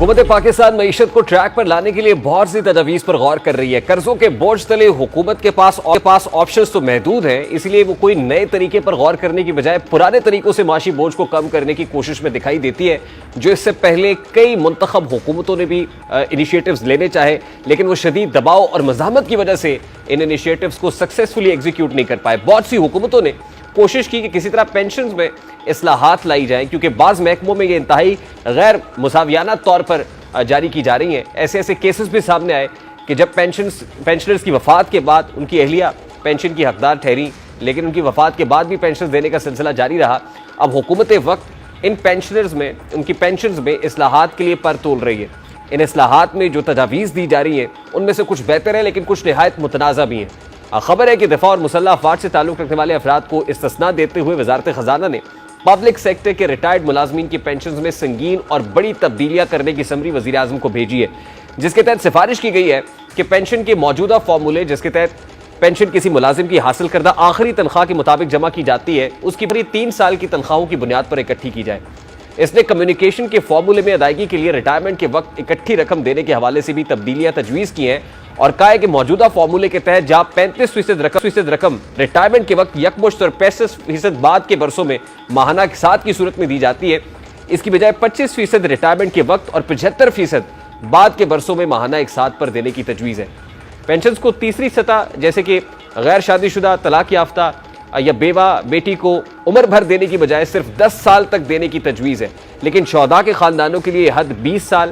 हुकूमत पाकिस्तान मईशत को ट्रैक पर लाने के लिए बहुत सी तजवीज़ पर गौर कर रही है। कर्जों के बोझ तले हुकूमत के पास ऑप्शंस तो महदूद हैं, इसलिए वो कोई नए तरीके पर गौर करने की बजाय पुराने तरीकों से माशी बोझ को कम करने की कोशिश में दिखाई देती है, जो इससे पहले कई मुंतखब हुकूमतों ने भी इनिशिएटिव्स लेने चाहे, लेकिन वो शदीद दबाव और मज़ाहमत की वजह से इन इनिशिएटिव्स को सक्सेसफुली एग्जीक्यूट नहीं कर पाए। बहुत सी हुकूमतों ने कोशिश की कि किसी तरह पेंशन्स में इस्लाहात लाई जाएं, क्योंकि बाज़ महकमों में ये इंतहाई गैर मुसावियाना तौर पर जारी की जा रही हैं। ऐसे केसेस भी सामने आए कि जब पेंशनर्स की वफ़ात के बाद उनकी अहलिया पेंशन की हकदार ठहरी, लेकिन उनकी वफ़ात के बाद भी पेंशन देने का सिलसिला जारी रहा। अब हुकूमत वक्त इन पेंशनर्स में, उनकी पेंशन में इस्लाहात के लिए पर तोल रही है। इन इस्लाहात में जो तजावीज़ दी जा रही हैं उनमें से कुछ बेहतर है, लेकिन कुछ निहायत मुतनाज़ा भी हैं। खबर है कि दफ़ा और मुसल्लह अफवाज से ताल्लुक़ रखने वाले अफराद को इस्तिस्ना देते हुए वज़ारत ख़जाना ने पब्लिक सेक्टर के रिटायर्ड मुलाजमीन की पेंशन में संगीन और बड़ी तब्दीलियाँ करने की समरी वज़ीर आज़म को भेजी है, जिसके तहत सिफारिश की गई है कि पेंशन के मौजूदा फार्मूले, जिसके तहत पेंशन किसी मुलाजिम की हासिल करदा आखिरी तनख्वाह के मुताबिक जमा की जाती है, उसकी पूरी 3 साल की तनख्वाहों की बुनियाद पर इकट्ठी की जाए। इसने कम्युनिकेशन के फार्मूले में अदायगी के लिए रिटायरमेंट के वक्त इकट्ठी रकम देने के हवाले से भी तब्दीलियाँ तजवीज़ की हैं और कहा है कि मौजूदा फार्मूले के तहत जहाँ 35% रकम रिटायरमेंट के वक्त यकमुश्त और 65% बाद के बरसों में माहाना इकसात की सूरत में दी जाती है, इसकी बजाय 25% रिटायरमेंट के वक्त और 75% बाद के बरसों में माहाना इकसात पर देने की तजवीज़ है। पेंशन को तीसरी सतह जैसे कि गैर शादीशुदा, तलाक याफ्ता या बेवा बेटी को उम्र भर देने की बजाय सिर्फ 10 साल तक देने की तजवीज़ है, लेकिन शौहदा के ख़ानदानों के लिए हद 20 साल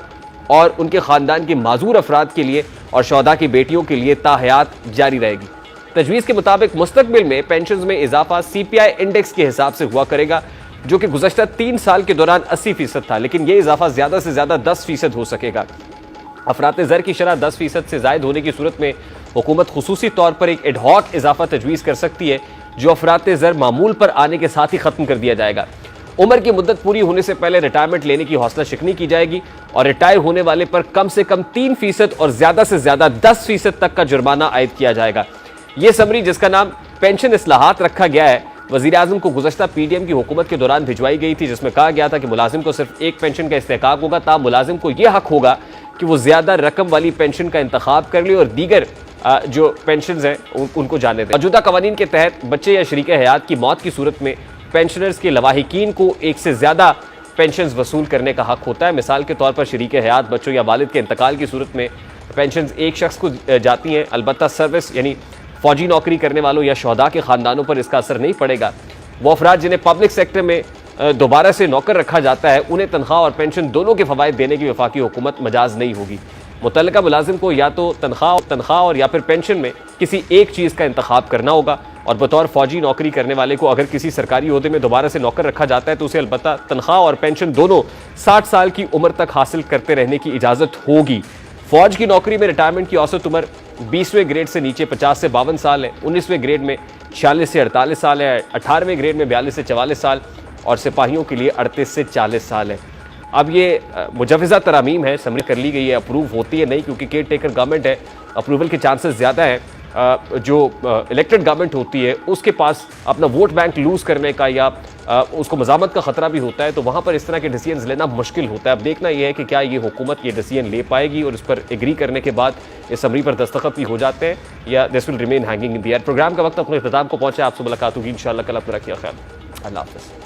और उनके ख़ानदान के माजूर अफराद के लिए और शौहदा की बेटियों के लिए ताहयात जारी रहेगी। तजवीज़ के मुताबिक मुस्तकबिल में पेंशन में इजाफा CPI इंडेक्स के हिसाब से हुआ करेगा, जो कि गुज़श्ता 3 साल के दौरान 80% था, लेकिन यह इजाफा ज़्यादा से ज़्यादा 10% हो सकेगा। अफरात ज़र की शरह 10% से ज़ायद होने की सूरत में हुकूमत खुसूसी तौर पर एक एडहॉक इजाफा तजवीज़ कर सकती है, जो अफरात ज़र मामूल पर आने के साथ ही ख़त्म कर दिया जाएगा। उम्र की मुद्दत पूरी होने से पहले रिटायरमेंट लेने की हौसला शिकनी की जाएगी और रिटायर होने वाले पर कम से कम 3% और ज़्यादा से ज़्यादा 10% तक का जुर्माना आयद किया जाएगा। ये समरी, जिसका नाम पेंशन इस्लाहात रखा गया है, वज़ीर आज़म को गुज़श्ता PDM की हुकूमत के दौरान भिजवाई गई थी, जिसमें कहा गया था कि मुलाजिम को सिर्फ एक पेंशन का इस्तेहकाक होगा, ताहम मुलाजिम को यह हक होगा कि वो ज़्यादा रकम वाली पेंशन का इंतखाब कर ले और दीगर जो पेंशन हैं उनको जाने दें। मौजूदा कवानीन के तहत बच्चे या शरीक हयात की मौत की सूरत में पेंशनर्स के लवाहिकीन को एक से ज़्यादा पेंशन वसूल करने का हक होता है। मिसाल के तौर पर शरीक हयात बच्चों या वालिद के इंतकाल की सूरत में पेंशन एक शख्स को जाती हैं, अलबत्ता सर्विस यानी फ़ौजी नौकरी करने वालों या शहदा के ख़ानदानों पर इसका असर नहीं पड़ेगा। वो अफराद जिन्हें पब्लिक सेक्टर में दोबारा से नौकर रखा जाता है, उन्हें तनख्वाह और पेंशन दोनों के फ़वाइद देने की वफाकी हुकूमत मजाज नहीं होगी। मुतल्लिका मुलाजिम को या तो तनख्वाह और या फिर पेंशन में किसी एक चीज़ का इंतखाब करना होगा, और बतौर फ़ौजी नौकरी करने वाले को अगर किसी सरकारी ओहदे में दोबारा से नौकर रखा जाता है तो उसे अलबत्ता तनख्वाह और पेंशन दोनों 60 साल की उम्र तक हासिल करते रहने की इजाज़त होगी। फ़ौज की नौकरी में रिटायरमेंट की औसत उम्र 20वें ग्रेड से नीचे 50 से 52 साल है, 19वें ग्रेड में 46 से 48 साल है, 18वें ग्रेड में 42 से 44 साल और सिपाहियों के लिए 38 से 40 साल है। अब ये मुजवज़ा तरामीम है, समरी कर ली गई है, अप्रूव होती है नहीं, क्योंकि केयर टेकर गवर्नमेंट है, अप्रूवल के चांसेस ज़्यादा हैं। जो इलेक्टेड गवर्नमेंट होती है उसके पास अपना वोट बैंक लूज़ करने का या उसको मज़ामत का ख़तरा भी होता है, तो वहाँ पर इस तरह के डिसीजंस लेना मुश्किल होता है। अब देखना यह है कि क्या ये हुकूमत ये डिसीजन ले पाएगी और इस पर एग्री करने के बाद इस समरी पर दस्तखत भी हो जाते हैं, या this will remain hanging in the air. Programme का वक्त अपने इख्तिताम को पहुँचा, आपसे मुलाकात होगी इंशाअल्लाह कल। अपना रखिए ख्याल, अल्लाह हाफ़िज़।